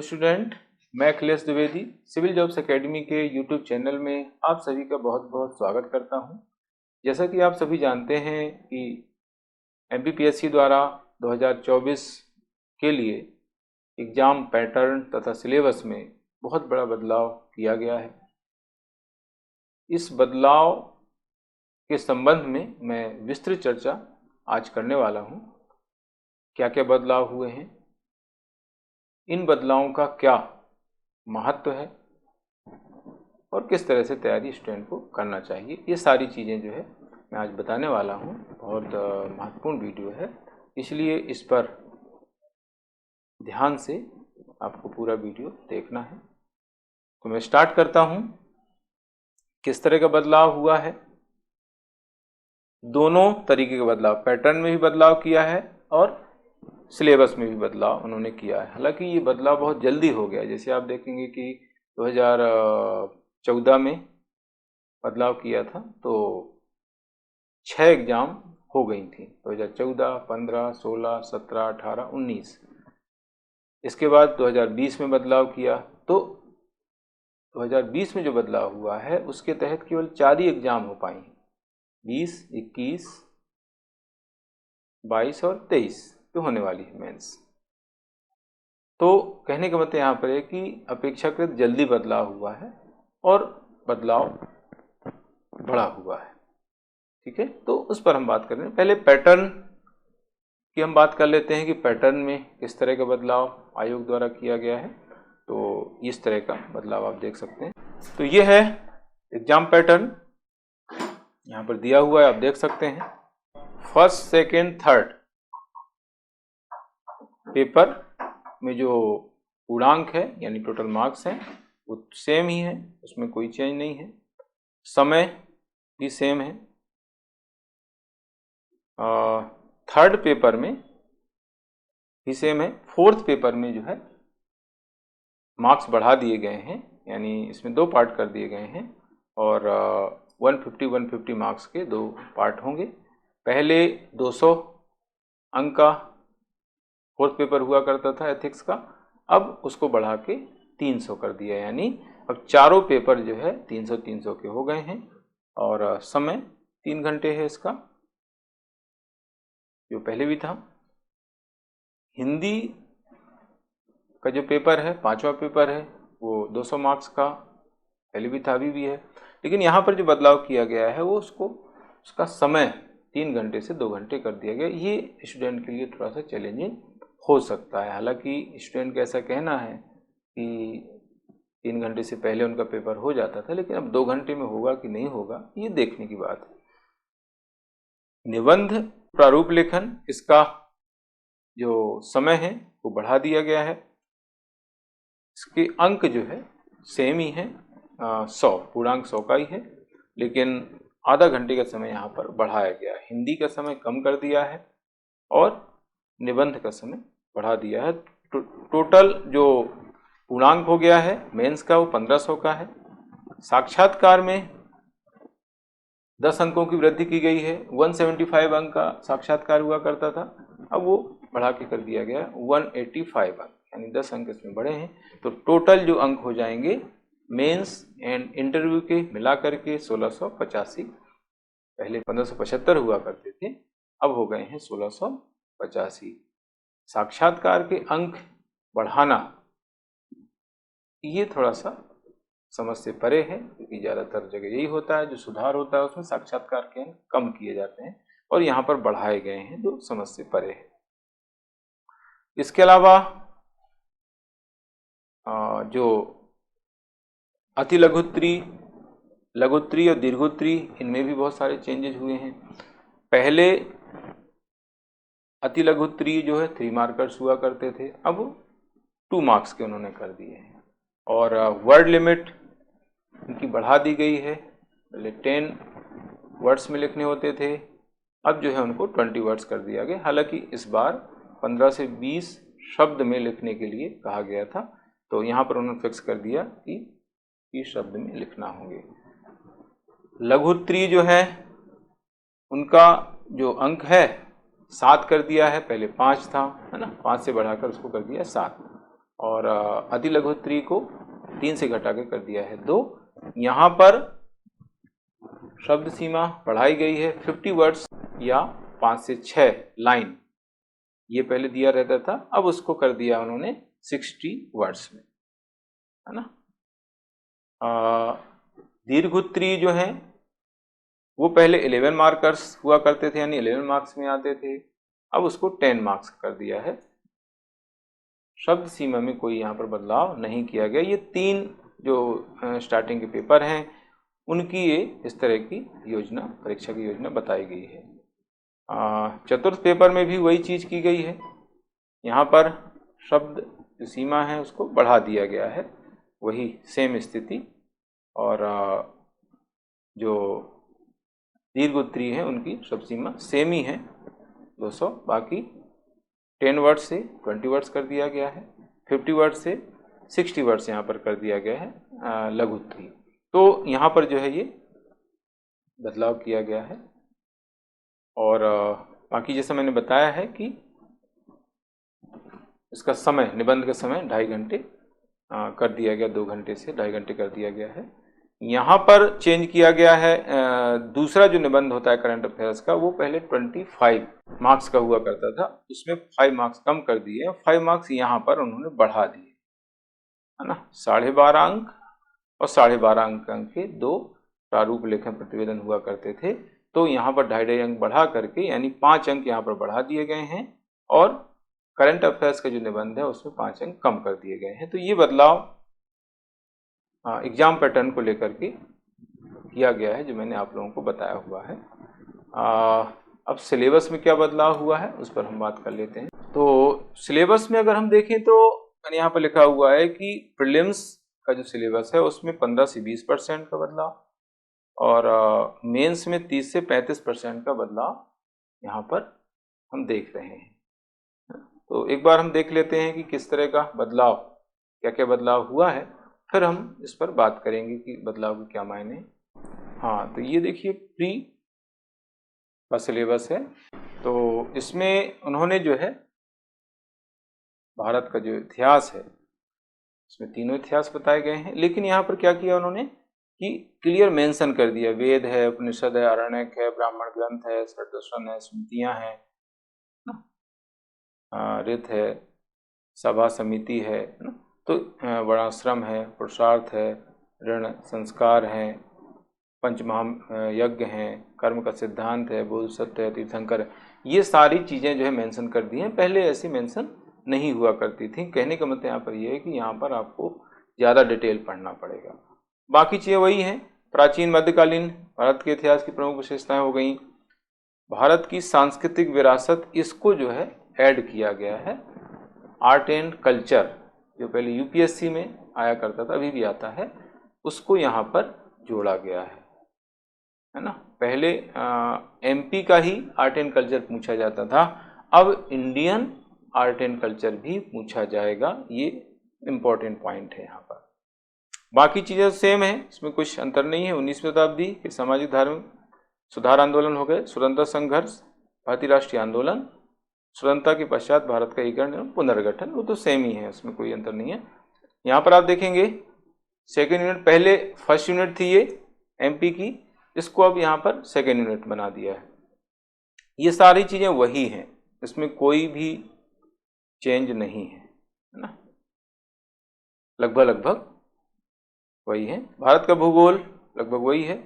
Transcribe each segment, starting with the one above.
Student, मैं Akhilesh Dwivedi civil jobs academy के YouTube channel में आप सभी का बहुत बहुत स्वागत करता हूं। जैसा कि आप सभी जानते हैं कि एमपीपीएससी द्वारा 2024 के लिए एग्ज़ाम पैटर्न तथा सिलेबस में बहुत बड़ा बदलाव किया गया है। इस बदलाव के संबंध में मैं विस्तृत चर्चा आज करने वाला हूं। क्या क्या बदलाव हुए हैं, इन बदलावों का क्या महत्व है और किस तरह से तैयारी स्टूडेंट को करना चाहिए, ये सारी चीज़ें जो है मैं आज बताने वाला हूँ। बहुत महत्वपूर्ण वीडियो है, इसलिए इस पर ध्यान से आपको पूरा वीडियो देखना है। तो मैं स्टार्ट करता हूँ। किस तरह का बदलाव हुआ है? दोनों तरीके का बदलाव, पैटर्न में भी बदलाव किया है और सिलेबस में भी बदलाव उन्होंने किया है। हालांकि ये बदलाव बहुत जल्दी हो गया। जैसे आप देखेंगे कि 2014 में बदलाव किया था तो 6 एग्ज़ाम हो गई थी, 2014, 15, 16, 17, 18, 19। इसके बाद 2020 में बदलाव किया तो 2020 में जो बदलाव हुआ है उसके तहत केवल 4 ही एग्ज़ाम हो पाई, 20, 21, 22 और 23 पे होने वाली है मेंस। तो कहने का मतलब यहाँ पर है कि अपेक्षाकृत जल्दी बदलाव हुआ है और बदलाव बड़ा हुआ है। ठीक है, तो उस पर हम बात कर रहे हैं। पहले पैटर्न की हम बात कर लेते हैं कि पैटर्न में किस तरह का बदलाव आयोग द्वारा किया गया है। तो इस तरह का बदलाव आप देख सकते हैं। तो ये है एग्जाम पैटर्न, यहाँ पर दिया हुआ है, आप देख सकते हैं। फर्स्ट, सेकेंड, थर्ड पेपर में जो पूर्णांक है यानी टोटल मार्क्स हैं वो सेम ही है, उसमें कोई चेंज नहीं है। समय भी सेम है। थर्ड पेपर में भी सेम है। फोर्थ पेपर में जो है मार्क्स बढ़ा दिए गए हैं, यानी इसमें 2 पार्ट कर दिए गए हैं और 150 मार्क्स के 2 पार्ट होंगे। पहले 200 अंक का फोर्थ पेपर हुआ करता था एथिक्स का, अब उसको बढ़ा के 300 कर दिया, यानी अब चारों पेपर जो है 300 के हो गए हैं और समय 3 घंटे है इसका, जो पहले भी था। हिंदी का जो पेपर है, 5वां पेपर है, वो 200 मार्क्स का पहले भी था, अभी भी है, लेकिन यहाँ पर जो बदलाव किया गया है वो उसका समय 3 घंटे से 2 घंटे कर दिया गया। ये स्टूडेंट के लिए थोड़ा सा चैलेंजिंग हो सकता है। हालांकि स्टूडेंट का ऐसा कहना है कि 3 घंटे से पहले उनका पेपर हो जाता था, लेकिन अब 2 घंटे में होगा कि नहीं होगा ये देखने की बात है। निबंध प्रारूप लेखन, इसका जो समय है वो बढ़ा दिया गया है। इसके अंक जो है सेम ही है, 100 पूर्णांक 100 का ही है, लेकिन आधा घंटे का समय यहाँ पर बढ़ाया गया है। हिंदी का समय कम कर दिया है और निबंध का समय बढ़ा दिया है। टोटल जो पूर्णांक हो गया है मेंस का वो 1500 का है। साक्षात्कार में 10 अंकों की वृद्धि की गई है। 175 अंक का साक्षात्कार हुआ करता था, अब वो बढ़ा के कर दिया गया 185 अंक, यानी 10 अंक इसमें बढ़े हैं। तो टोटल जो अंक हो जाएंगे मेंस एंड इंटरव्यू के मिला करके 1685। पहले 1575 हुआ करते थे, अब हो गए हैं 1685। साक्षात्कार के अंक बढ़ाना ये थोड़ा सा समझ से परे है, क्योंकि ज़्यादातर जगह यही होता है, जो सुधार होता है उसमें साक्षात्कार के अंक कम किए जाते हैं और यहाँ पर बढ़ाए गए हैं, जो समझ से परे है। इसके अलावा जो अति लघुत्तरी, लघुत्तरी और दीर्घोत्तरी, इनमें भी बहुत सारे चेंजेस हुए हैं। पहले अति लघुत्तरी जो है 3 मार्कर्स हुआ करते थे, अब 2 मार्क्स के उन्होंने कर दिए हैं। और वर्ड लिमिट उनकी बढ़ा दी गई है। पहले 10 वर्ड्स में लिखने होते थे, अब जो है उनको 20 वर्ड्स कर दिया गया। हालांकि इस बार 15 से 20 शब्द में लिखने के लिए कहा गया था, तो यहाँ पर उन्होंने फिक्स कर दिया कि 20 शब्द में लिखना होंगे। लघुत्तरी जो है उनका जो अंक है 7 कर दिया है, पहले 5 था, है ना, 5 से बढ़ाकर उसको कर दिया 7। और अति लघुत्तरी को 3 से घटा के कर दिया है 2। यहाँ पर शब्द सीमा बढ़ाई गई है 50 वर्ड्स या 5 से 6 लाइन, ये पहले दिया रहता था, अब उसको कर दिया उन्होंने 60 वर्ड्स में, है ना। दीर्घोत्तरीय जो है वो पहले 11 मार्कर्स हुआ करते थे, यानी 11 मार्क्स में आते थे, अब उसको 10 मार्क्स कर दिया है। शब्द सीमा में कोई यहाँ पर बदलाव नहीं किया गया। ये 3 जो स्टार्टिंग के पेपर हैं उनकी ये इस तरह की योजना, परीक्षा की योजना बताई गई है। चतुर्थ पेपर में भी वही चीज़ की गई है, यहाँ पर शब्द जो सीमा है उसको बढ़ा दिया गया है, वही सेम स्थिति, और जो दीर्घोत्तरीय है उनकी शब्द सीमा सेम ही है 200, बाकी 10 वर्ड से 20 वर्ड्स कर दिया गया है, 50 वर्ड से 60 वर्ड्स यहाँ पर कर दिया गया है लघुत्तरीय। तो यहाँ पर जो है ये बदलाव किया गया है। और बाकी जैसा मैंने बताया है कि इसका समय, निबंध का समय 2.5 घंटे कर दिया गया, 2 घंटे से 2.5 घंटे कर दिया गया है। यहाँ पर चेंज किया गया है, दूसरा जो निबंध होता है करंट अफेयर्स का वो पहले 25 मार्क्स का हुआ करता था, उसमें 5 मार्क्स कम कर दिए, 5 मार्क्स यहाँ पर उन्होंने बढ़ा दिए, है ना। 12.5 अंक और 12.5 अंक के 2 प्रारूप लेखन प्रतिवेदन हुआ करते थे, तो यहाँ पर 2.5 अंक बढ़ा करके यानी 5 अंक यहाँ पर बढ़ा दिए गए हैं, और करंट अफेयर्स का जो निबंध है उसमें 5 अंक कम कर दिए गए हैं। तो ये बदलाव एग्जाम पैटर्न को लेकर के किया गया है, जो मैंने आप लोगों को बताया हुआ है। अब सिलेबस में क्या बदलाव हुआ है उस पर हम बात कर लेते हैं। तो सिलेबस में अगर हम देखें तो मैंने यहाँ पर लिखा हुआ है कि प्रीलिम्स का जो सिलेबस है उसमें 15 से 20% का बदलाव, और मेंस में 30 से 35% का बदलाव यहाँ पर हम देख रहे हैं। तो एक बार हम देख लेते हैं कि किस तरह का बदलाव, क्या क्या बदलाव हुआ है, फिर हम इस पर बात करेंगे कि बदलाव के क्या मायने। हाँ, तो ये देखिए प्री का सिलेबस है, तो इसमें उन्होंने जो है भारत का जो इतिहास है इसमें तीनों इतिहास बताए गए हैं, लेकिन यहाँ पर क्या किया उन्होंने कि क्लियर मेंशन कर दिया, वेद है, उपनिषद है, आरण्यक है, ब्राह्मण ग्रंथ है, षट्दर्शन है, स्मृतियाँ हैं, ऋत है, सभा समिति है ना, तो वर्णाश्रम है, पुरुषार्थ है, ऋण संस्कार है, पंचमहा यज्ञ हैं, कर्म का सिद्धांत है, बोधिसत्व है, तीर्थंकर है, ये सारी चीज़ें जो है मेंशन कर दी हैं। पहले ऐसी मेंशन नहीं हुआ करती थी। कहने का मतलब यहाँ पर ये है कि यहाँ पर आपको ज़्यादा डिटेल पढ़ना पड़ेगा। बाकी चीज़ें वही हैं, प्राचीन मध्यकालीन भारत के इतिहास की प्रमुख विशेषताएं हो गई, भारत की सांस्कृतिक विरासत, इसको जो है ऐड किया गया है। आर्ट एंड कल्चर जो पहले यूपीएससी में आया करता था, अभी भी आता है, उसको यहाँ पर जोड़ा गया है ना। पहले एमपी का ही आर्ट एंड कल्चर पूछा जाता था, अब इंडियन आर्ट एंड कल्चर भी पूछा जाएगा, ये इम्पोर्टेंट पॉइंट है यहाँ पर। बाकी चीज़ें सेम है, इसमें कुछ अंतर नहीं है। 19वीं शताब्दी के सामाजिक धार्मिक सुधार आंदोलन हो गए, स्वतंत्रता संघर्ष, भारतीय राष्ट्रीय आंदोलन, स्वतंत्रता के पश्चात भारत का एकीकरण एवं पुनर्गठन, वो तो सेम ही है, उसमें कोई अंतर नहीं है। यहाँ पर आप देखेंगे सेकेंड यूनिट, पहले फर्स्ट यूनिट थी ये एमपी की, इसको अब यहाँ पर सेकेंड यूनिट बना दिया है। ये सारी चीज़ें वही हैं, इसमें कोई भी चेंज नहीं है ना, लगभग वही है। भारत का भूगोल लगभग वही है,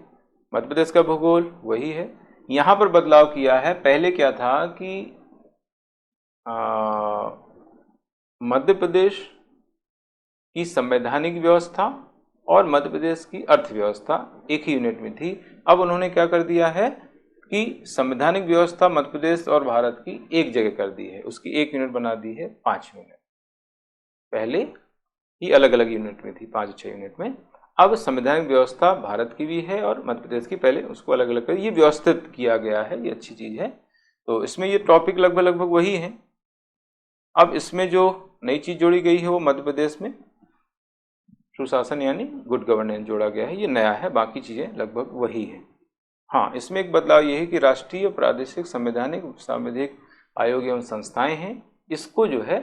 मध्य प्रदेश का भूगोल वही है। यहाँ पर बदलाव किया है, पहले क्या था कि मध्य प्रदेश की संवैधानिक व्यवस्था और मध्य प्रदेश की अर्थव्यवस्था एक ही यूनिट में थी। अब उन्होंने क्या कर दिया है कि संवैधानिक व्यवस्था मध्य प्रदेश और भारत की एक जगह कर दी है, उसकी एक यूनिट बना दी है 5 यूनिट। पहले ही अलग अलग यूनिट में थी, 5-6 यूनिट में। अब संवैधानिक व्यवस्था भारत की भी है और मध्य प्रदेश की, पहले उसको अलग अलग कर ये व्यवस्थित किया गया है, ये अच्छी चीज़ है। तो इसमें ये टॉपिक लगभग वही है। अब इसमें जो नई चीज़ जोड़ी गई है वो मध्य प्रदेश में सुशासन यानी गुड गवर्नेंस जोड़ा गया है, ये नया है, बाकी चीज़ें लगभग वही है। हाँ, इसमें एक बदलाव ये है कि राष्ट्रीय प्रादेशिक संवैधानिक सांविधिक आयोग एवं संस्थाएं हैं, इसको जो है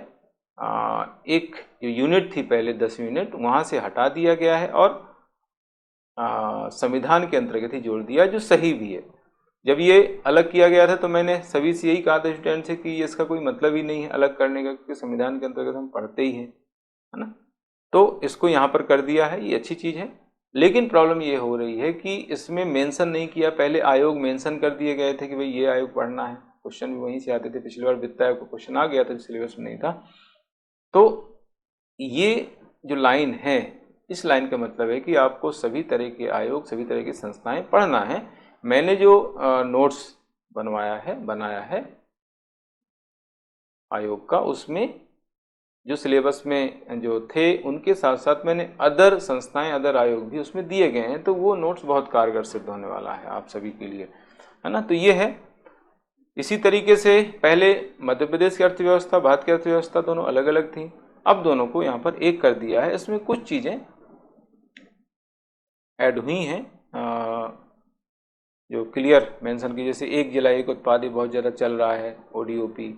एक जो यूनिट थी पहले 10 यूनिट वहाँ से हटा दिया गया है और संविधान के अंतर्गत ही जोड़ दिया, जो सही भी है। जब ये अलग किया गया था तो मैंने सभी से यही कहा था स्टूडेंट से कि इसका कोई मतलब ही नहीं है अलग करने का, क्योंकि संविधान के अंतर्गत हम पढ़ते ही हैं, है ना। तो इसको यहाँ पर कर दिया है, ये अच्छी चीज़ है। लेकिन प्रॉब्लम ये हो रही है कि इसमें मेंशन नहीं किया, पहले आयोग मेंशन कर दिए गए थे कि भाई ये आयोग पढ़ना है, क्वेश्चन भी वहीं से आते थे। पिछली बार वित्त आयोग का क्वेश्चन आ गया था, सिलेबस में नहीं था। तो ये जो लाइन है, इस लाइन का मतलब है कि आपको सभी तरह के आयोग, सभी तरह की संस्थाएं पढ़ना है। मैंने जो नोट्स बनाया है आयोग का, उसमें जो सिलेबस में जो थे उनके साथ साथ मैंने अदर संस्थाएं, अदर आयोग भी उसमें दिए गए हैं। तो वो नोट्स बहुत कारगर सिद्ध होने वाला है आप सभी के लिए, है ना। तो ये है। इसी तरीके से पहले मध्य प्रदेश की अर्थव्यवस्था, भारत की अर्थव्यवस्था दोनों अलग अलग थी, अब दोनों को यहाँ पर एक कर दिया है। इसमें कुछ चीज़ें ऐड हुई हैं जो क्लियर मेंशन की, जैसे 1 जुलाई को उत्पाद बहुत ज़्यादा चल रहा है ODOP,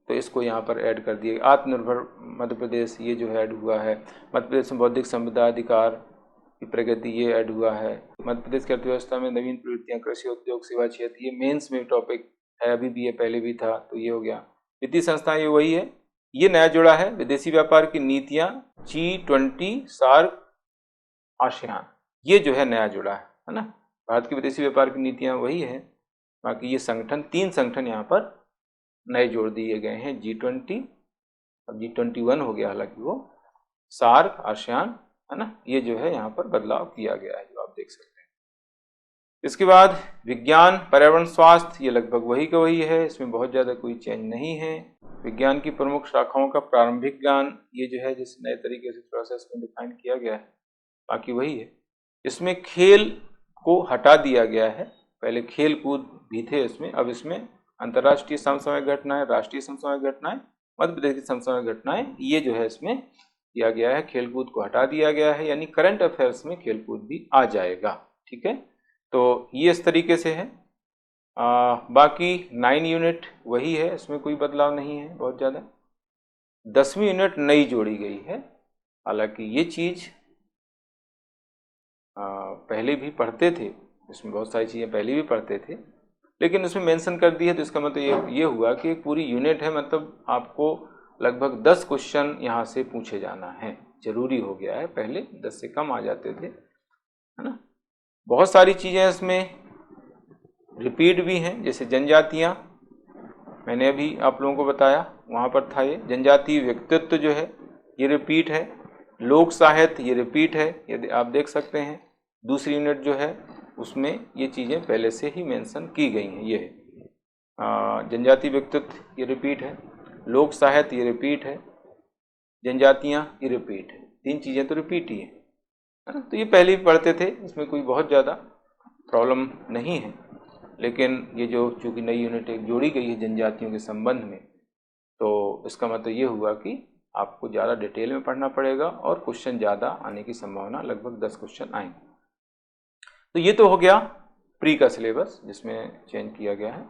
तो इसको यहाँ पर ऐड कर दिया। आत्मनिर्भर मध्य प्रदेश, ये जो है ऐड हुआ है। मध्य प्रदेश में बौद्धिक संपदा अधिकार की प्रगति, ये ऐड हुआ है। मध्य प्रदेश की अर्थव्यवस्था में नवीन प्रवृत्तियाँ, कृषि, उद्योग, सेवा क्षेत्र, ये मेंस में टॉपिक है, अभी भी है, पहले भी था, तो ये हो गया। वित्तीय संस्थाएं, ये वही है। ये नया जुड़ा है, विदेशी व्यापार की नीतियाँ, G20, सार्क, आसियान, ये जो है नया जुड़ा है ना। भारत की विदेशी व्यापार की नीतियाँ वही है, बाकी ये संगठन, 3 संगठन यहाँ पर नए जोड़ दिए गए हैं। G20, अब G21 हो गया हालांकि वो, सार्क, आसियान, है ना। ये जो है यहाँ पर बदलाव किया गया है, जो आप देख सकते हैं। इसके बाद विज्ञान, पर्यावरण, स्वास्थ्य, ये लगभग वही का वही है, इसमें बहुत ज़्यादा कोई चेंज नहीं है। विज्ञान की प्रमुख शाखाओं का प्रारंभिक ज्ञान, ये जो है जिस नए तरीके से प्रोसेस में डिफाइन किया गया है, बाकी वही है। इसमें खेल को हटा दिया गया है, पहले खेल कूद भी थे इसमें, अब इसमें अंतर्राष्ट्रीय समसामयिक घटनाएं, राष्ट्रीय समसामयिक घटनाएं, मध्य प्रदेश की समसामयिक घटनाएं, ये जो है इसमें किया गया है। खेलकूद को हटा दिया गया है, यानी करंट अफेयर्स में खेलकूद भी आ जाएगा, ठीक है। तो ये इस तरीके से है। बाकी 9 यूनिट वही है, इसमें कोई बदलाव नहीं है बहुत ज़्यादा। 10वीं यूनिट नई जोड़ी गई है, हालांकि ये चीज़ पहले भी पढ़ते थे, इसमें बहुत सारी चीज़ें पहले भी पढ़ते थे, लेकिन उसमें मेंशन कर दी है, तो इसका मतलब ये हुआ कि एक पूरी यूनिट है, मतलब आपको लगभग 10 क्वेश्चन यहाँ से पूछे जाना है, जरूरी हो गया है। पहले 10 से कम आ जाते थे, है ना। बहुत सारी चीज़ें इसमें रिपीट भी हैं, जैसे जनजातियाँ, मैंने अभी आप लोगों को बताया, वहाँ पर था ये। जनजातीय व्यक्तित्व जो है ये रिपीट है। लोक साहित्य, ये रिपीट है, यदि आप देख सकते हैं। दूसरी यूनिट जो है उसमें ये चीज़ें पहले से ही मेंशन की गई हैं। ये जनजातीय व्यक्तित्व, ये रिपीट है। लोक साहित्य, ये रिपीट है। जनजातियाँ, ये रिपीट है। 3 चीज़ें तो रिपीट ही है ना। तो ये पहले भी पढ़ते थे, इसमें कोई बहुत ज़्यादा प्रॉब्लम नहीं है। लेकिन ये जो चूँकि नई यूनिट एक जोड़ी गई है जनजातियों के संबंध में, तो इसका मतलब ये हुआ कि आपको ज़्यादा डिटेल में पढ़ना पड़ेगा और क्वेश्चन ज़्यादा आने की संभावना, लगभग 10 क्वेश्चन आएंगे। तो ये तो हो गया प्री का सिलेबस, जिसमें चेंज किया गया है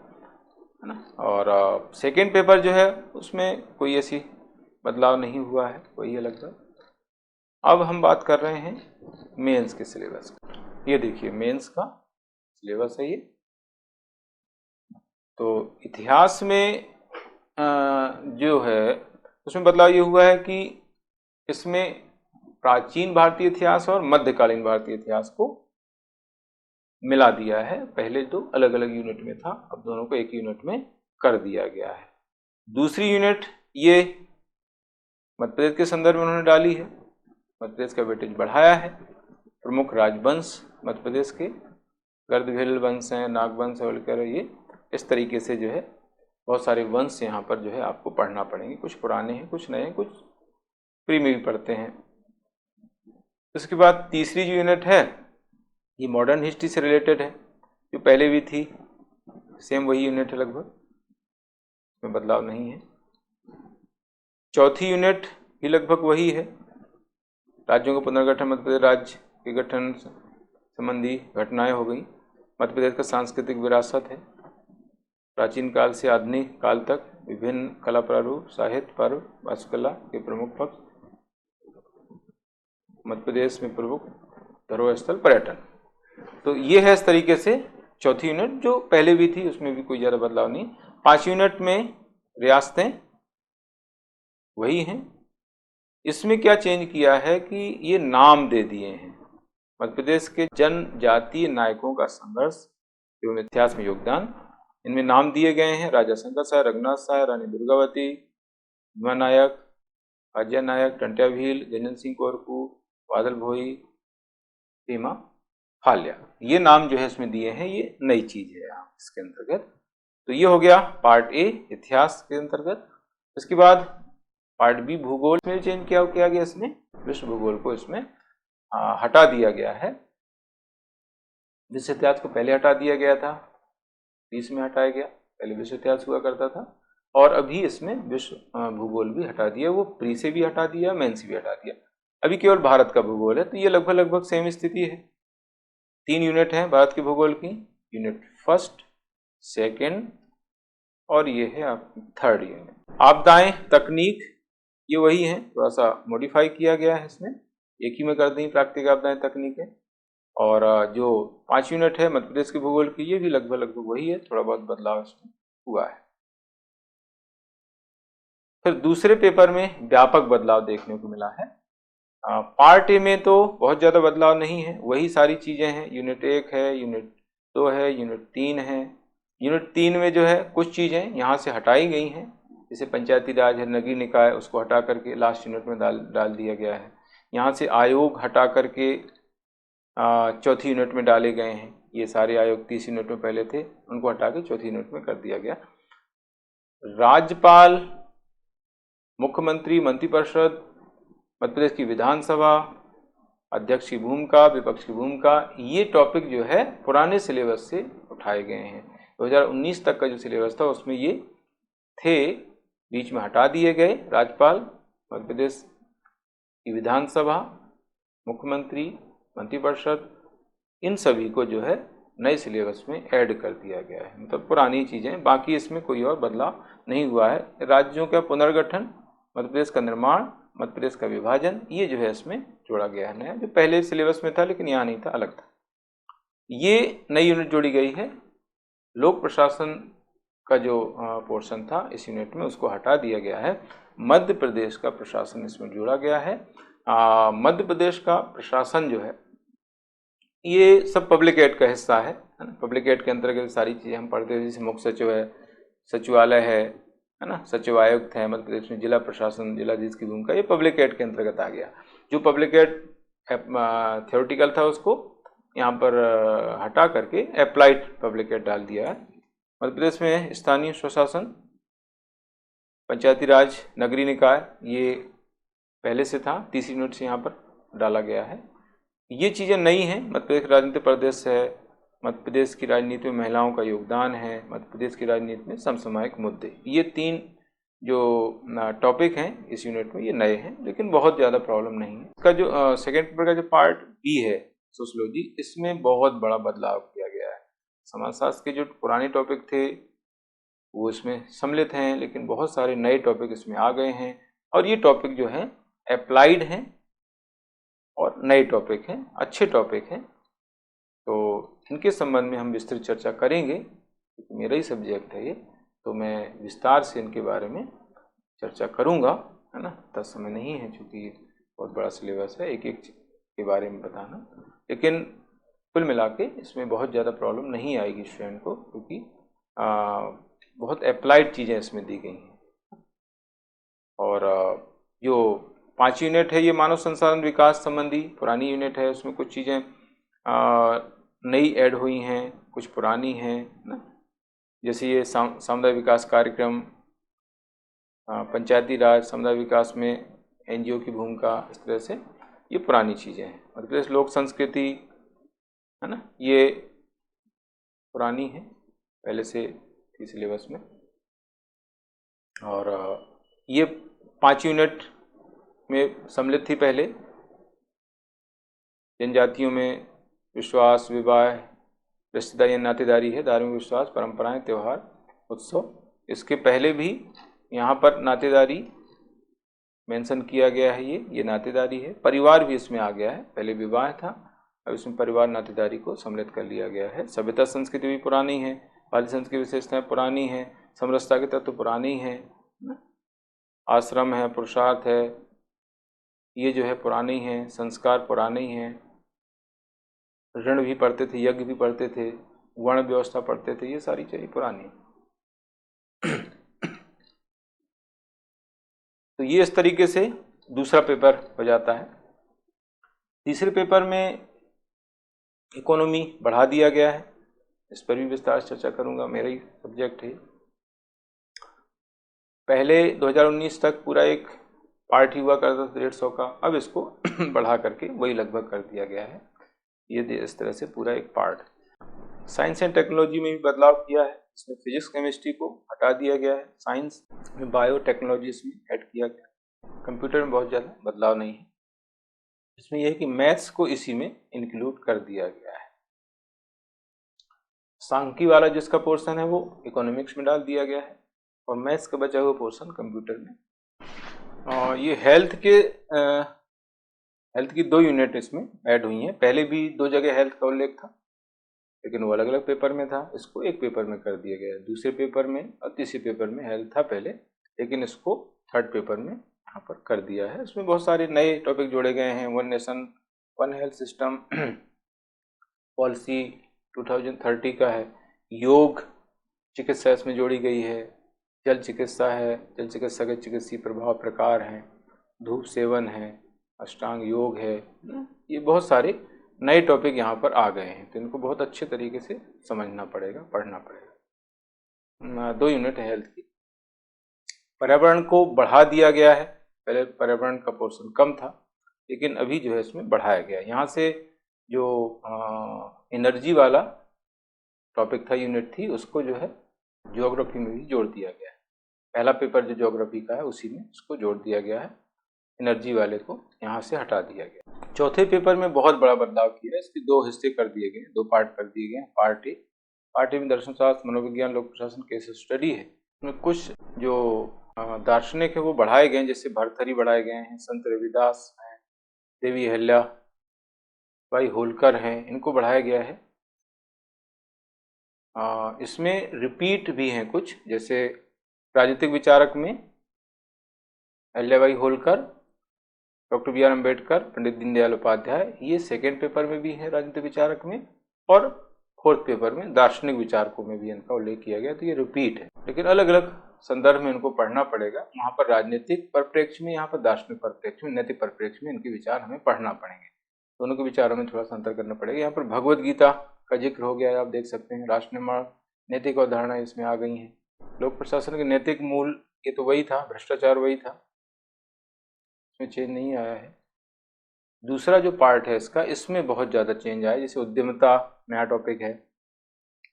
ना। और सेकेंड पेपर जो है उसमें कोई ऐसी बदलाव नहीं हुआ है, वही है लगभग। अब हम बात कर रहे हैं मेंस के सिलेबस का। ये देखिए मेंस का सिलेबस है ये। तो इतिहास में जो है उसमें बदलाव ये हुआ है कि इसमें प्राचीन भारतीय इतिहास और मध्यकालीन भारतीय इतिहास को मिला दिया है। पहले तो अलग अलग यूनिट में था, अब दोनों को एक यूनिट में कर दिया गया है। दूसरी यूनिट ये मध्य प्रदेश के संदर्भ में उन्होंने डाली है, मध्य प्रदेश का वेटेज बढ़ाया है। प्रमुख राजवंश मध्य प्रदेश के गर्दभेल वंश हैं, नागवंश वगैरह, ये इस तरीके से जो है बहुत सारे वंश यहाँ पर जो है आपको पढ़ना पड़ेंगे। कुछ पुराने हैं, कुछ नए हैं, कुछ प्री में भी पढ़ते हैं। उसके बाद तीसरी जो यूनिट है ये मॉडर्न हिस्ट्री से रिलेटेड है, जो पहले भी थी, सेम वही यूनिट है लगभग, इसमें बदलाव नहीं है। चौथी यूनिट भी लगभग वही है, राज्यों का पुनर्गठन, मध्य प्रदेश राज्य के गठन संबंधी घटनाएं हो गई। मध्य प्रदेश का सांस्कृतिक विरासत है, प्राचीन काल से आधुनिक काल तक विभिन्न कला प्रारूप, साहित्य, पर्व, वास्तुकला के प्रमुख पक्ष, मध्य प्रदेश में प्रमुख धरोहर स्थल, पर्यटन। तो ये है इस तरीके से चौथी यूनिट, जो पहले भी थी उसमें भी कोई ज़्यादा बदलाव नहीं। 5 यूनिट में रियासतें वही हैं। इसमें क्या चेंज किया है कि ये नाम दे दिए हैं। मध्य प्रदेश के जनजातीय नायकों का संघर्ष एवं इतिहास में योगदान, इनमें नाम दिए गए हैं। राजा शंकर साय, रघुनाथ साय, रानी दुर्गावती, भीमा नायक, अजय नायक, टंट्या भील, गंजन सिंह कोरकू, बादल भोई, भीमा फाल्या, ये नाम जो है इसमें दिए हैं। ये नई चीज है यहाँ इसके अंतर्गत। तो ये हो गया पार्ट ए इतिहास के अंतर्गत। इसके बाद पार्ट बी भूगोल में चेंज किया गया, इसमें विश्व भूगोल को इसमें हटा दिया गया है। विश्व इतिहास को पहले हटा दिया गया था, 20 में हटाया गया। पहले विश्व इतिहास हुआ करता था और अभी इसमें विश्व भूगोल भी हटा दिया। वो प्री से भी हटा दिया, मेन से भी हटा दिया। अभी केवल भारत का भूगोल है। तो ये लगभग सेम स्थिति है। 3 यूनिट हैं भारत के भूगोल की, यूनिट फर्स्ट, सेकेंड और ये है आपकी थर्ड यूनिट। आपदाएं, तकनीक, ये वही है, थोड़ा सा मॉडिफाई किया गया है इसमें, एक ही में कर दी प्राकृतिक आपदाएं, तकनीकें। और जो 5 यूनिट है मध्य प्रदेश के भूगोल की, ये भी लगभग वही है, थोड़ा बहुत बदलाव इसमें हुआ है। फिर दूसरे पेपर में व्यापक बदलाव देखने को मिला है। पार्ट ए में तो बहुत ज़्यादा बदलाव नहीं है, वही सारी चीज़ें हैं। यूनिट 1 है, यूनिट 2 है, यूनिट 3 है। यूनिट 3 में जो है कुछ चीज़ें यहाँ से हटाई गई हैं, जैसे पंचायती राज है, नगरीय निकाय, उसको हटा करके लास्ट यूनिट में डाल दिया गया है। यहाँ से आयोग हटा करके चौथी यूनिट में डाले गए हैं। ये सारे आयोग 30 यूनिट में पहले थे, उनको हटा के चौथी यूनिट में कर दिया गया। राज्यपाल, मुख्यमंत्री, मंत्रिपरिषद, मध्य प्रदेश की विधानसभा, अध्यक्ष की भूमिका, विपक्ष की भूमिका, ये टॉपिक जो है पुराने सिलेबस से उठाए गए हैं। 2019 तक का जो सिलेबस था उसमें ये थे, बीच में हटा दिए गए। राज्यपाल, मध्य प्रदेश की विधानसभा, मुख्यमंत्री, मंत्रिपरिषद, इन सभी को जो है नए सिलेबस में ऐड कर दिया गया है। मतलब पुरानी चीज़ें, बाकी इसमें कोई और बदलाव नहीं हुआ है। राज्यों का पुनर्गठन, मध्य प्रदेश का निर्माण, मध्य प्रदेश का विभाजन, ये जो है इसमें जोड़ा गया है नया, जो पहले सिलेबस में था लेकिन यहाँ नहीं था, अलग था। ये नई यूनिट जोड़ी गई है। लोक प्रशासन का जो पोर्शन था इस यूनिट में, उसको हटा दिया गया है। मध्य प्रदेश का प्रशासन इसमें जोड़ा गया है। मध्य प्रदेश का प्रशासन जो है ये सब पब्लिक एड का हिस्सा है ना। पब्लिक एड के अंतर्गत सारी चीज़ें हम पढ़ते हैं, जैसे मुख्य सचिव है, सचिवालय है ना, सचिव आयुक्त है मध्य प्रदेश में, जिला प्रशासन, जिलाधीश की भूमिका, ये पब्लिक एड के अंतर्गत आ गया। जो पब्लिक एड थ्योरेटिकल था उसको यहाँ पर हटा करके अप्लाइड पब्लिक एड डाल दिया है। मध्य प्रदेश में स्थानीय स्वशासन, पंचायती राज, नगरीय निकाय, ये पहले से था, 30 यूनिट से यहाँ पर डाला गया है। ये चीज़ें नई हैं। मध्य प्रदेश राजनीतिक प्रदेश है, मध्य प्रदेश की राजनीति में महिलाओं का योगदान है, मध्य प्रदेश की राजनीति में समसामयिक मुद्दे, ये 3 जो टॉपिक हैं इस यूनिट में, ये नए हैं, लेकिन बहुत ज़्यादा प्रॉब्लम नहीं है। इसका जो सेकेंड पेपर का जो पार्ट बी है सोशियोलॉजी, इसमें बहुत बड़ा बदलाव किया गया है। समाजशास्त्र के जो पुराने टॉपिक थे वो इसमें सम्मिलित हैं, लेकिन बहुत सारे नए टॉपिक इसमें आ गए हैं और ये टॉपिक जो हैं अप्लाइड हैं और नए टॉपिक हैं, अच्छे टॉपिक हैं। तो इनके संबंध में हम विस्तृत चर्चा करेंगे, क्योंकि मेरा ही सब्जेक्ट है ये, तो मैं विस्तार से इनके बारे में चर्चा करूँगा, है ना। तब समय नहीं है चूँकि बहुत बड़ा सिलेबस है एक एक के बारे में बताना, लेकिन कुल मिला के इसमें बहुत ज़्यादा प्रॉब्लम नहीं आएगी स्टूडेंट को, क्योंकि बहुत अप्लाइड चीज़ें इसमें दी गई हैं। और जो 5 यूनिट है ये मानव संसाधन विकास संबंधी पुरानी यूनिट है, उसमें कुछ चीज़ें नई ऐड हुई हैं, कुछ पुरानी हैं ना, जैसे ये सामुदायिक विकास कार्यक्रम, पंचायती राज, समुदाय विकास में एनजीओ की भूमिका, इस तरह से ये पुरानी चीज़ें हैं। मध्य प्रदेश लोक संस्कृति, है ना, ये पुरानी है, पहले से थी सिलेबस में। और ये 5 यूनिट में सम्मिलित थी पहले। जनजातियों में विश्वास, विवाह, रिश्तेदारी या नातेदारी है, धार्मिक विश्वास, परंपराएं, त्यौहार, उत्सव। इसके पहले भी यहाँ पर नातेदारी मेंशन किया गया है, ये नातेदारी है। परिवार भी इसमें आ गया है, पहले विवाह था, अब इसमें परिवार नातेदारी को सम्मिलित कर लिया गया है। सभ्यता संस्कृति भी पुरानी है, भारतीय संस्कृति की विशेषताएं पुरानी है, समरसता के तत्व पुरानी है, आश्रम है, पुरुषार्थ है, ये जो है पुरानी है, संस्कार पुराने ही हैं, ऋण भी पढ़ते थे, यज्ञ भी पढ़ते थे, वर्ण व्यवस्था पढ़ते थे, ये सारी चीजें पुरानी। तो ये इस तरीके से दूसरा पेपर हो जाता है। तीसरे पेपर में इकोनॉमी बढ़ा दिया गया है, इस पर भी विस्तार से चर्चा करूंगा, मेरा ही सब्जेक्ट है। पहले 2019 तक पूरा एक पार्ट ही हुआ करता था 150 का, अब इसको बढ़ा करके वही लगभग कर दिया गया है। ये इस तरह से पूरा एक पार्ट है। साइंस एंड टेक्नोलॉजी में भी बदलाव किया है, इसमें फिजिक्स केमिस्ट्री को हटा दिया गया है, साइंस में बायोटेक्नोलॉजी इसमें ऐड किया गया। कंप्यूटर में बहुत ज़्यादा बदलाव नहीं है, इसमें यह है कि मैथ्स को इसी में इंक्लूड कर दिया गया है। सांख्यिकी वाला जिसका पोर्शन है वो इकोनॉमिक्स में डाल दिया गया है, और मैथ्स का बचा हुआ पोर्शन कंप्यूटर में। और ये हेल्थ की 2 यूनिट इसमें ऐड हुई हैं। पहले भी 2 जगह हेल्थ का उल्लेख था, लेकिन वो अलग अलग पेपर में था, इसको एक पेपर में कर दिया गया है। दूसरे पेपर में और तीसरे पेपर में हेल्थ था पहले, लेकिन इसको थर्ड पेपर में यहाँ पर कर दिया है। इसमें बहुत सारे नए टॉपिक जोड़े गए हैं, 1 नेशन 1 हेल्थ सिस्टम पॉलिसी 2030 का है, योग चिकित्सा इसमें जोड़ी गई है, जल चिकित्सा है, जल चिकित्सा के चिकित्सीय प्रभाव प्रकार हैं, धूप सेवन है, अष्टांग योग है, ये बहुत सारे नए टॉपिक यहाँ पर आ गए हैं। तो इनको बहुत अच्छे तरीके से समझना पड़ेगा, पढ़ना पड़ेगा। 2 यूनिट है हेल्थ की। पर्यावरण को बढ़ा दिया गया है, पहले पर्यावरण का पोर्शन कम था, लेकिन अभी जो है इसमें बढ़ाया गया है। यहाँ से जो एनर्जी वाला टॉपिक था, यूनिट थी, उसको जो है ज्योग्राफी में भी जोड़ दिया गया है। पहला पेपर जो ज्योग्राफी का है उसी में उसको जोड़ दिया गया है, एनर्जी वाले को यहाँ से हटा दिया गया। चौथे पेपर में बहुत बड़ा बदलाव किया है, इसके 2 हिस्से कर दिए गए, 2 पार्ट कर दिए गए हैं। पार्ट ए में दर्शन शास्त्र, मनोविज्ञान, लोक प्रशासन, केस स्टडी है। इसमें कुछ जो दार्शनिक है वो बढ़ाए गए हैं, जैसे भर्तृहरि बढ़ाए गए हैं, संत रविदास हैं, देवी अहिल्या बाई होलकर हैं, इनको बढ़ाया गया है। इसमें रिपीट भी हैं कुछ, जैसे राजनीतिक विचारक में Ahilyabai Holkar, doctor B R Ambedkar, Pandit Deendayal Upadhyay, ये सेकेंड पेपर में भी है राजनीतिक विचारक में, और फोर्थ पेपर में दार्शनिक विचारकों में भी इनका उल्लेख किया गया। तो ये रिपीट है, लेकिन अलग अलग संदर्भ में इनको पढ़ना पड़ेगा। वहाँ पर राजनीतिक परिप्रेक्ष्य में, यहाँ पर दार्शनिक परिप्रेक्ष्य में, नैतिक परिप्रेक्ष्य में इनके विचार हमें पढ़ना पड़ेंगे। दोनों के विचारों में थोड़ा सा अंतर करना पड़ेगा। यहाँ पर भगवद गीता का जिक्र हो गया है, आप देख सकते हैं। राष्ट्र निर्माण, नैतिक अवधारणा इसमें आ गई हैं। लोक प्रशासन के नैतिक मूल, ये तो वही था, भ्रष्टाचार वही था, इसमें चेंज नहीं आया है। दूसरा जो पार्ट है इसका, इसमें बहुत ज़्यादा चेंज आया, जैसे उद्यमिता नया टॉपिक है,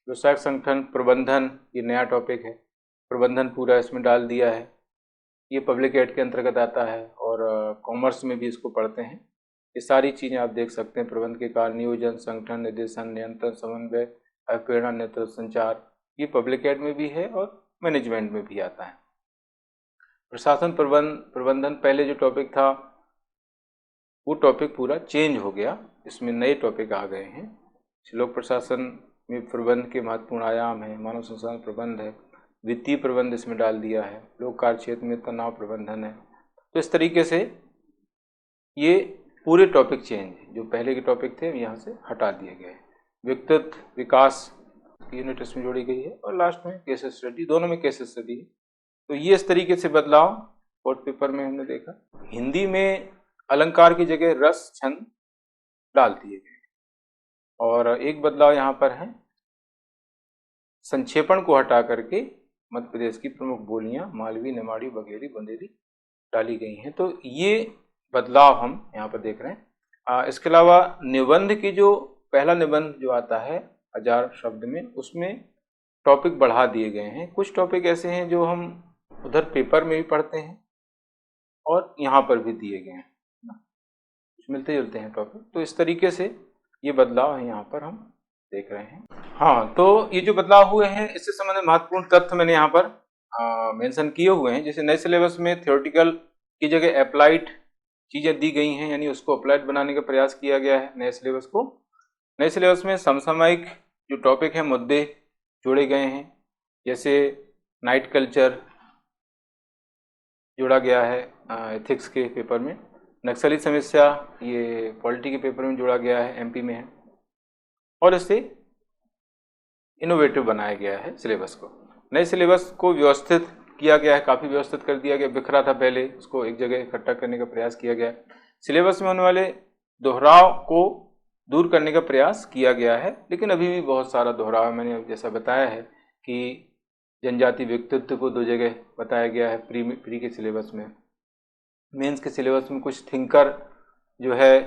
व्यवसायिक संगठन प्रबंधन ये नया टॉपिक है, प्रबंधन पूरा इसमें डाल दिया है। ये पब्लिक एड के अंतर्गत आता है, और कॉमर्स में भी इसको पढ़ते हैं। ये सारी चीज़ें आप देख सकते हैं, प्रबंध के कार्य, नियोजन, संगठन, निर्देशन, नियंत्रण, समन्वय, प्रेरणा, नेतृत्व, संचार, ये पब्लिक एड में भी है और मैनेजमेंट में भी आता है। प्रशासन प्रबंधन पहले जो टॉपिक था वो टॉपिक पूरा चेंज हो गया, इसमें नए टॉपिक आ गए हैं। लोक प्रशासन में प्रबंध के महत्वपूर्ण आयाम है, मानव संसाधन प्रबंध है, वित्तीय प्रबंध इसमें डाल दिया है, लोक कार्य क्षेत्र में तनाव प्रबंधन है। तो इस तरीके से ये पूरे टॉपिक चेंज, जो पहले के टॉपिक थे यहाँ से हटा दिए गए। व्यक्तित्व विकास यूनिट इसमें जोड़ी गई है, और लास्ट में केस स्टडी, दोनों में केस स्टडी है। तो ये इस तरीके से बदलाव फोर्थ पेपर में हमने देखा। हिंदी में अलंकार की जगह रस छंद डाल दिए गए, और एक बदलाव यहाँ पर है, संक्षेपण को हटा करके मध्य प्रदेश की प्रमुख बोलियां मालवी, नेमाड़ी, बघेली, बुंदेली डाली गई हैं। तो ये बदलाव हम यहाँ पर देख रहे हैं। इसके अलावा निबंध की जो पहला निबंध जो आता है 1000 शब्द में, उसमें टॉपिक बढ़ा दिए गए हैं। कुछ टॉपिक ऐसे हैं जो हम उधर पेपर में भी पढ़ते हैं और यहाँ पर भी दिए गए हैं, कुछ मिलते जुलते हैं टॉपिक। तो इस तरीके से ये बदलाव है यहाँ पर हम देख रहे हैं। हाँ, तो ये जो बदलाव हुए हैं इससे संबंधित महत्वपूर्ण तथ्य मैंने यहाँ पर मेंशन किए हुए हैं। जैसे नए सिलेबस में थ्योरेटिकल की जगह अप्लाइड चीजें दी गई हैं, यानी उसको अप्लाइड बनाने का प्रयास किया गया है नए सिलेबस को। नए सिलेबस में समसामयिक जो टॉपिक हैं, मुद्दे जोड़े गए हैं, जैसे नाइट कल्चर जोड़ा गया है एथिक्स के पेपर में, नक्सली समस्या ये पॉलिटी के पेपर में जोड़ा गया है, एमपी में है, और इससे इनोवेटिव बनाया गया है सिलेबस को। नए सिलेबस को व्यवस्थित किया गया है, काफ़ी व्यवस्थित कर दिया गया, बिखरा था पहले, उसको एक जगह इकट्ठा करने का प्रयास किया गया। सिलेबस में होने वाले दोहराव को दूर करने का प्रयास किया गया है, लेकिन अभी भी बहुत सारा दोहराव। मैंने जैसा बताया है कि जनजाति व्यक्तित्व को 2 जगह बताया गया है प्री के सिलेबस में। मेंस के सिलेबस में कुछ थिंकर जो है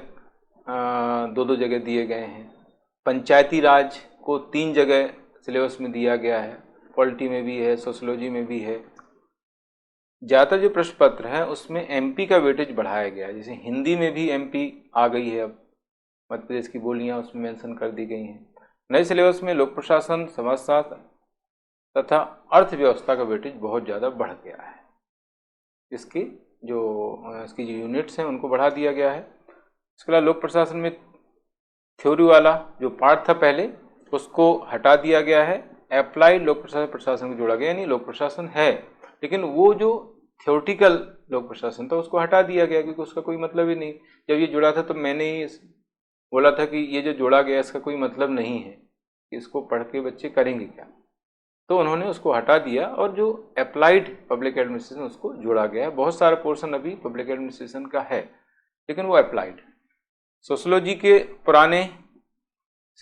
2 जगह दिए गए हैं। पंचायती राज को 3 जगह सिलेबस में दिया गया है, पॉलिटी में भी है, सोशियोलॉजी में भी है। ज़्यादातर जो प्रश्न पत्र है उसमें एमपी का वेटेज बढ़ाया गया है, जैसे हिंदी में भी एमपी आ गई है, अब मध्य प्रदेश की बोलियां उसमें मेंशन कर दी गई हैं। नए सिलेबस में लोक प्रशासन, समाजशास्त्र तथा अर्थव्यवस्था का वेटेज बहुत ज़्यादा बढ़ गया है। इसकी जो यूनिट्स हैं उनको बढ़ा दिया गया है। इसके अलावा लोक प्रशासन में थ्योरी वाला जो पार्ट था पहले उसको हटा दिया गया है, अप्लाइड लोक प्रशासन को जोड़ा गया, यानी लोक प्रशासन है लेकिन वो जो थ्योरेटिकल लोक प्रशासन था उसको हटा दिया गया, क्योंकि उसका कोई मतलब ही नहीं। जब ये जुड़ा था तो मैंने ही बोला था कि ये जो जोड़ा गया इसका कोई मतलब नहीं है, इसको पढ़ के बच्चे करेंगे क्या, तो उन्होंने उसको हटा दिया और जो अप्लाइड पब्लिक एडमिनिस्ट्रेशन उसको जोड़ा गया है। बहुत सारा पोर्शन अभी पब्लिक एडमिनिस्ट्रेशन का है लेकिन वो अप्लाइड। सोशियोलॉजी के पुराने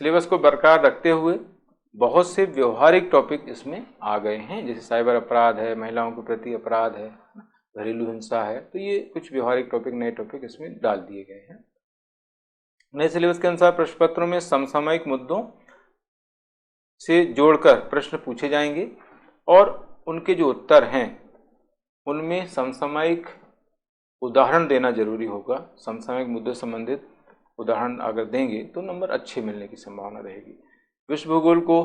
सिलेबस को बरकरार रखते हुए बहुत से व्यवहारिक टॉपिक इसमें आ गए हैं, जैसे साइबर अपराध है, महिलाओं के प्रति अपराध है, घरेलू हिंसा है, तो ये कुछ व्यवहारिक टॉपिक, नए टॉपिक इसमें डाल दिए गए हैं। नए सिलेबस के अनुसार प्रश्न पत्रों में समसामयिक मुद्दों से जोड़कर प्रश्न पूछे जाएंगे और उनके जो उत्तर हैं उनमें समसामयिक उदाहरण देना जरूरी होगा। समसामयिक मुद्दों से संबंधित उदाहरण अगर देंगे तो नंबर अच्छे मिलने की संभावना रहेगी। विश्व भूगोल को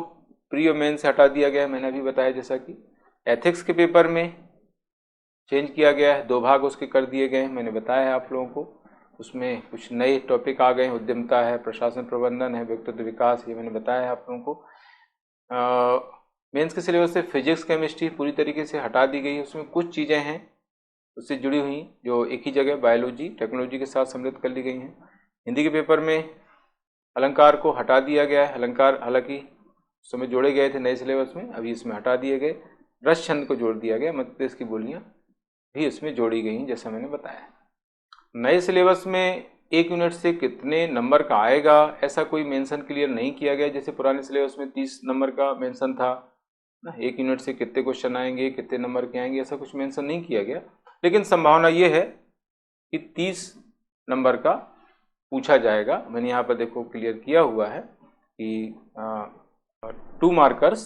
प्री और मेन से हटा दिया गया है, मैंने अभी बताया जैसा कि। एथिक्स के पेपर में चेंज किया गया है, 2 भाग उसके कर दिए गए हैं, मैंने बताया है आप लोगों को। उसमें कुछ नए टॉपिक आ गए हैं, उद्यमता है, प्रशासन प्रबंधन है, व्यक्तित्व विकास, ये मैंने बताया है आप लोगों को। मेंस के सिलेबस से फिजिक्स केमिस्ट्री पूरी तरीके से हटा दी गई है, उसमें कुछ चीज़ें हैं उससे जुड़ी हुई जो एक ही जगह बायोलॉजी टेक्नोलॉजी के साथ सम्मिलित कर ली गई हैं। हिंदी के पेपर में अलंकार को हटा दिया गया है, अलंकार हालांकि उस समय जोड़े गए थे नए सिलेबस में, अभी इसमें हटा दिए गए। रस छंद को जोड़ दिया गया, मध्य प्रदेश की बोलियाँ भी इसमें जोड़ी गई हैं जैसा मैंने बताया। नए सिलेबस में 1 यूनिट से कितने नंबर का आएगा ऐसा कोई मेंशन क्लियर नहीं किया गया, जैसे पुराने सिलेबस में 30 नंबर का मेंशन था ना, 1 यूनिट से कितने क्वेश्चन आएंगे, कितने नंबर के आएंगे, ऐसा कुछ मेंशन नहीं किया गया। लेकिन संभावना ये है कि 30 नंबर का पूछा जाएगा। मैंने यहाँ पर देखो क्लियर किया हुआ है कि 2 मार्कर्स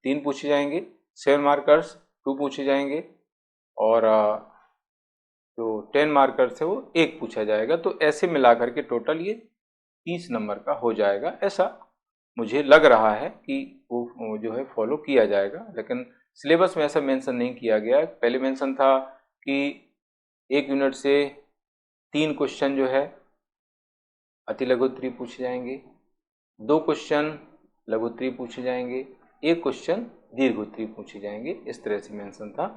3 पूछे जाएंगे, 7 मार्कर्स 2 पूछे जाएंगे और जो 10 मार्कर्स है वो 1 पूछा जाएगा। तो ऐसे मिलाकर के टोटल ये 30 नंबर का हो जाएगा, ऐसा मुझे लग रहा है कि वो जो है फॉलो किया जाएगा। लेकिन सिलेबस में ऐसा मेंशन नहीं किया गया। पहले मेंशन था कि 1 यूनिट से 3 क्वेश्चन जो है अति लघु उत्तरीय पूछे जाएंगे, 2 क्वेश्चन लघु उत्तरीय पूछे जाएंगे, 1 क्वेश्चन दीर्घ उत्तरीय पूछे जाएंगे, इस तरह से मेंशन था।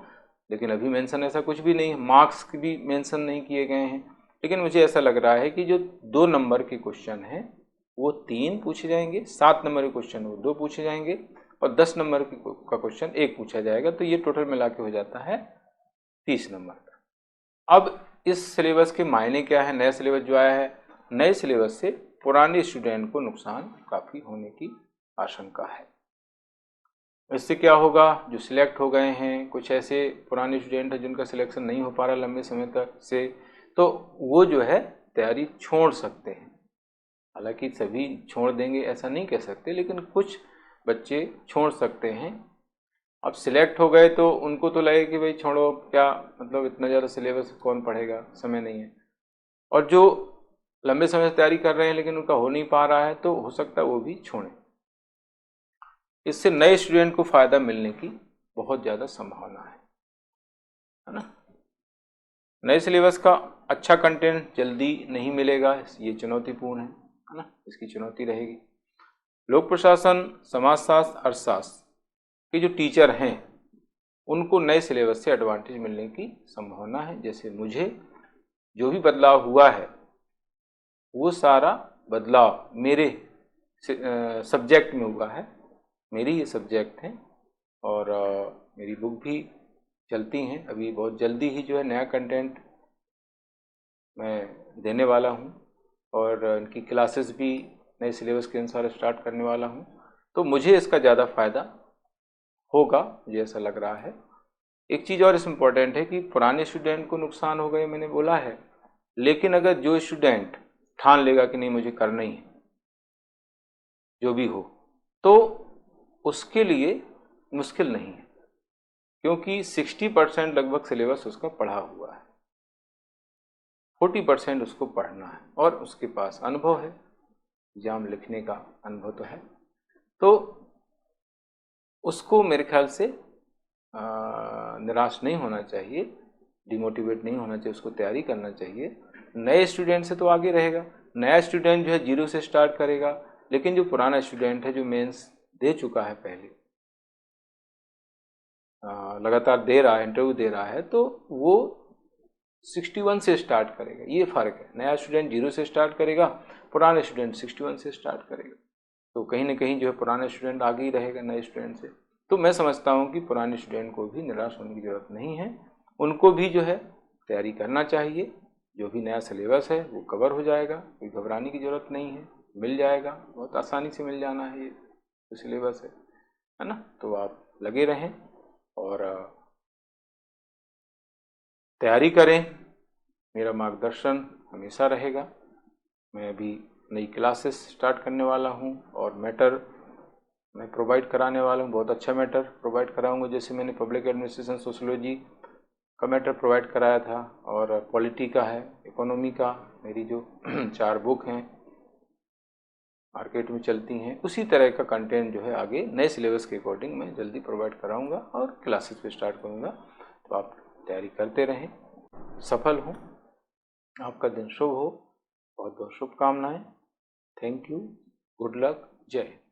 लेकिन अभी मेंशन ऐसा कुछ भी नहीं, मार्क्स भी मेंशन नहीं किए गए हैं। लेकिन मुझे ऐसा लग रहा है कि जो 2 नंबर के क्वेश्चन हैं वो 3 पूछे जाएंगे, 7 नंबर के क्वेश्चन वो 2 पूछे जाएंगे और 10 नंबर का क्वेश्चन 1 पूछा जाएगा। तो ये टोटल मिला के हो जाता है 30 नंबर का। अब इस सिलेबस के मायने क्या है? नया सिलेबस जो आया है, नए सिलेबस से पुराने स्टूडेंट को नुकसान काफ़ी होने की आशंका है। इससे क्या होगा, जो सिलेक्ट हो गए हैं, कुछ ऐसे पुराने स्टूडेंट हैं जिनका सिलेक्शन नहीं हो पा रहा लंबे समय तक से, तो वो जो है तैयारी छोड़ सकते हैं। हालांकि सभी छोड़ देंगे ऐसा नहीं कह सकते, लेकिन कुछ बच्चे छोड़ सकते हैं। अब सिलेक्ट हो गए तो उनको तो लगे कि भाई छोड़ो, क्या मतलब इतना ज़्यादा सिलेबस कौन पढ़ेगा, समय नहीं है। और जो लंबे समय से तैयारी कर रहे हैं लेकिन उनका हो नहीं पा रहा है, तो हो सकता है वो भी छोड़ें। इससे नए स्टूडेंट को फ़ायदा मिलने की बहुत ज़्यादा संभावना है ना। नए सिलेबस का अच्छा कंटेंट जल्दी नहीं मिलेगा, ये चुनौतीपूर्ण है ना, इसकी चुनौती रहेगी। लोक प्रशासन, समाजशास्त्र, अर्थशास्त्र के जो टीचर हैं उनको नए सिलेबस से एडवांटेज मिलने की संभावना है। जैसे मुझे जो भी बदलाव हुआ है वो सारा बदलाव मेरे सब्जेक्ट में हुआ है, मेरी ये सब्जेक्ट हैं और मेरी बुक भी चलती हैं। अभी बहुत जल्दी ही जो है नया कंटेंट मैं देने वाला हूँ और इनकी क्लासेस भी नए सिलेबस के अनुसार स्टार्ट करने वाला हूँ, तो मुझे इसका ज़्यादा फ़ायदा होगा, मुझे ऐसा लग रहा है। एक चीज़ और इस इम्पॉर्टेंट है कि पुराने स्टूडेंट को नुकसान होगा ये मैंने बोला है, लेकिन अगर जो स्टूडेंट ठान लेगा कि नहीं मुझे करना ही है जो भी हो, तो उसके लिए मुश्किल नहीं है, क्योंकि 60% लगभग सिलेबस उसका पढ़ा हुआ है, 40% उसको पढ़ना है और उसके पास अनुभव है, एग्जाम लिखने का अनुभव तो है, तो उसको मेरे ख्याल से निराश नहीं होना चाहिए, डिमोटिवेट नहीं होना चाहिए, उसको तैयारी करना चाहिए। नए स्टूडेंट से तो आगे रहेगा, नया स्टूडेंट जो है 0 से स्टार्ट करेगा, लेकिन जो पुराना स्टूडेंट है जो मेंस दे चुका है पहले, लगातार दे रहा है, इंटरव्यू दे रहा है, तो वो 61 से स्टार्ट करेगा, ये फ़र्क है। नया स्टूडेंट 0 से स्टार्ट करेगा, पुराने स्टूडेंट 61 से स्टार्ट करेगा, तो कहीं ना कहीं जो है पुराने स्टूडेंट आगे ही रहेगा नए स्टूडेंट से। तो मैं समझता हूँ कि पुराने स्टूडेंट को भी निराश होने की ज़रूरत नहीं है, उनको भी जो है तैयारी करना चाहिए। जो भी नया सिलेबस है वो कवर हो जाएगा, कोई घबराने की ज़रूरत नहीं है, मिल जाएगा, बहुत आसानी से मिल जाना है ये जो सिलेबस है ना। तो आप लगे रहें और तैयारी करें, मेरा मार्गदर्शन हमेशा रहेगा। मैं अभी नई क्लासेस स्टार्ट करने वाला हूँ और मैटर मैं प्रोवाइड कराने वाला हूँ, बहुत अच्छा मैटर प्रोवाइड कराऊंगा। जैसे मैंने पब्लिक एडमिनिस्ट्रेशन सोशियोलॉजी का मैटर प्रोवाइड कराया था और पॉलिटी का है, इकोनॉमी का, मेरी जो 4 बुक हैं मार्केट में चलती हैं, उसी तरह का कंटेंट जो है आगे नए सिलेबस के अकॉर्डिंग मैं जल्दी प्रोवाइड कराऊंगा और क्लासेस पे स्टार्ट करूंगा। तो आप तैयारी करते रहें, सफल हों, आपका दिन शुभ हो, बहुत बहुत शुभकामनाएं। थैंक यू, गुड लक, जय हिंद।